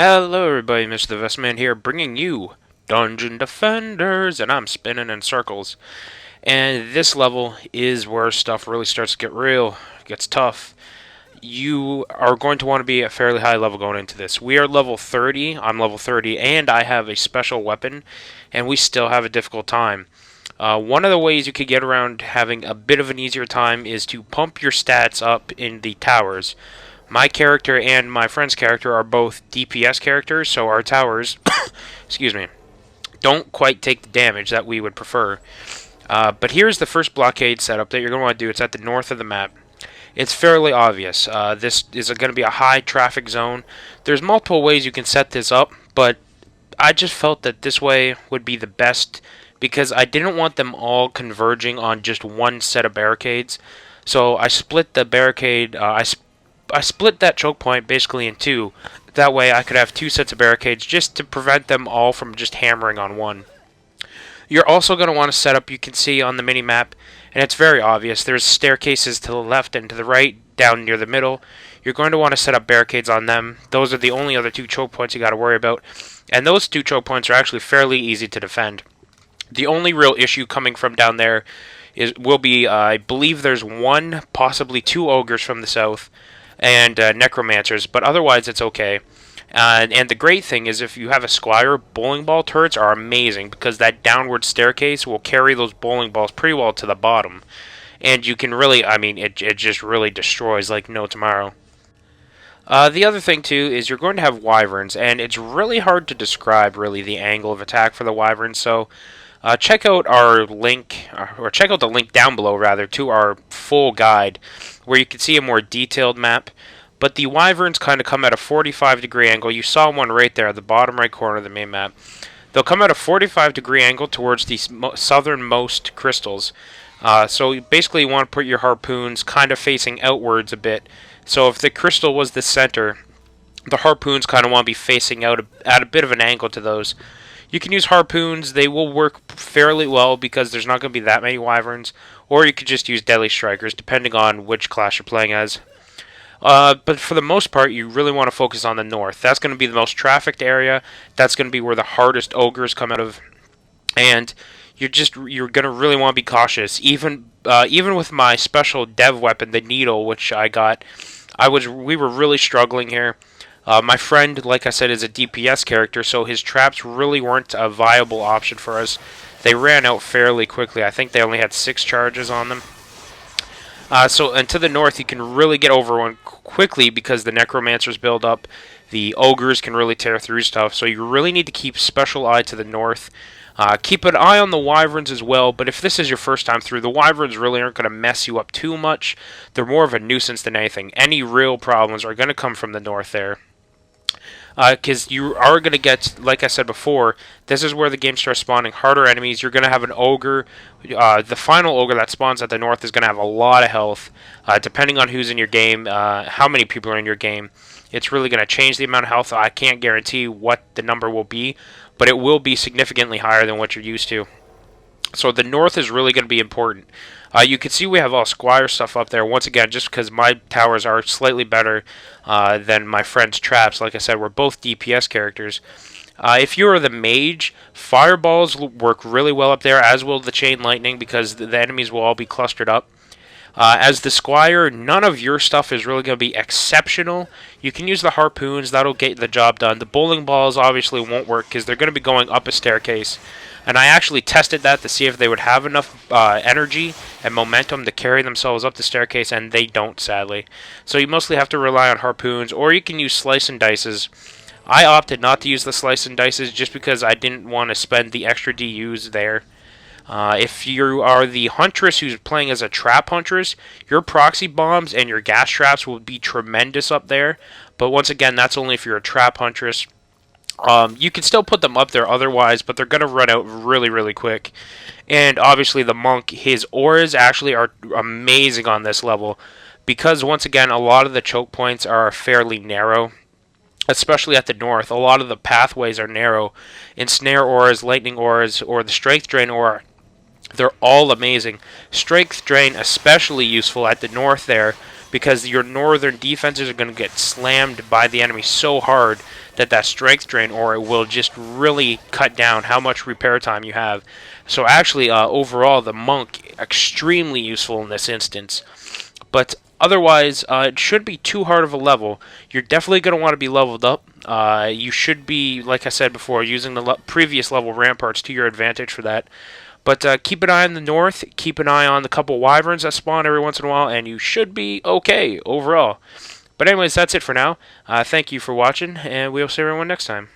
Hello everybody, Mr. the Vestman here, bringing you Dungeon Defenders, and I'm spinning in circles. And this level is where stuff really starts to get real, gets tough. You are going to want to be at a fairly high level going into this. We are level 30, I'm level 30, and I have a special weapon, and we still have a difficult time. One of the ways you could get around having a bit of an easier time is to pump your stats up in the towers. My character and my friend's character are both DPS characters, so our towers, excuse me, don't quite take the damage that we would prefer. But here's the first blockade setup that you're going to want to do. It's at the north of the map. It's fairly obvious. This is going to be a high traffic zone. There's multiple ways you can set this up, but I just felt that this way would be the best because I didn't want them all converging on just one set of barricades. So I split the barricade. I split that choke point basically in two. That way I could have two sets of barricades just to prevent them all from just hammering on one. You're also going to want to set up, you can see on the mini map, and it's very obvious. There's staircases to the left and to the right, down near the middle. You're going to want to set up barricades on them. Those are the only other two choke points you got to worry about. And those two choke points are actually fairly easy to defend. The only real issue coming from down there will be, I believe there's one, possibly two ogres from the south, and necromancers, but otherwise it's okay. And the great thing is if you have a squire, bowling ball turrets are amazing because that downward staircase will carry those bowling balls pretty well to the bottom. And you can really, it just really destroys like no tomorrow. The other thing too is you're going to have wyverns, and it's really hard to describe really the angle of attack for the wyverns, so check out our link, or check out the link down below rather, to our full guide where you can see a more detailed map. But the wyverns kind of come at a 45-degree angle. You saw one right there at the bottom right corner of the main map. They'll come at a 45-degree angle towards the southernmost crystals. So basically you want to put your harpoons kind of facing outwards a bit. So if the crystal was the center, the harpoons kind of want to be facing out at a bit of an angle to those. You can use harpoons. They will work fairly well because there's not going to be that many wyverns. Or you could just use deadly strikers, depending on which class you're playing as. But for the most part, you really want to focus on the north. That's going to be the most trafficked area. That's going to be where the hardest ogres come out of. And you're going to really want to be cautious. Even with my special dev weapon, the needle, which I got, we were really struggling here. My friend, like I said, is a DPS character, so his traps really weren't a viable option for us. They ran out fairly quickly. I think they only had 6 charges on them. And to the north, you can really get over one quickly because the necromancers build up. The ogres can really tear through stuff, so you really need to keep special eye to the north. Keep an eye on the wyverns as well, but if this is your first time through, the wyverns really aren't going to mess you up too much. They're more of a nuisance than anything. Any real problems are going to come from the north there. Because you are going to get, like I said before, this is where the game starts spawning harder enemies. You're going to have an ogre. The final ogre that spawns at the north is going to have a lot of health. Depending on who's in your game, how many people are in your game, it's really going to change the amount of health. I can't guarantee what the number will be, but it will be significantly higher than what you're used to. So the north is really going to be important. You can see we have all squire stuff up there. Once again, just because my towers are slightly better than my friend's traps. Like I said, we're both DPS characters. If you are the mage, fireballs work really well up there, as will the chain lightning, because the enemies will all be clustered up. As the squire, none of your stuff is really going to be exceptional. You can use the harpoons. That'll get the job done. The bowling balls obviously won't work because they're going to be going up a staircase. And I actually tested that to see if they would have enough energy and momentum to carry themselves up the staircase, and they don't, sadly. So you mostly have to rely on harpoons, or you can use slice and dices. I opted not to use the slice and dices just because I didn't want to spend the extra DUs there. If you are the huntress who's playing as a trap huntress, your proxy bombs and your gas traps will be tremendous up there. But once again, that's only if you're a trap huntress. You can still put them up there otherwise, but they're going to run out really, really quick. And obviously the monk, his auras actually are amazing on this level. Because once again, a lot of the choke points are fairly narrow. Especially at the north, a lot of the pathways are narrow. Ensnare auras, lightning auras, or the strength drain aura, they're all amazing. Strength drain especially useful at the north there because your northern defenses are going to get slammed by the enemy so hard that strength drain aura will just really cut down how much repair time you have. So actually, overall, the monk extremely useful in this instance. But otherwise, it shouldn't be too hard of a level. You're definitely going to want to be leveled up. You should be, like I said before, using the previous level ramparts to your advantage for that. But keep an eye on the north, keep an eye on the couple wyverns that spawn every once in a while, and you should be okay overall. But anyways, that's it for now. Thank you for watching, and we'll see everyone next time.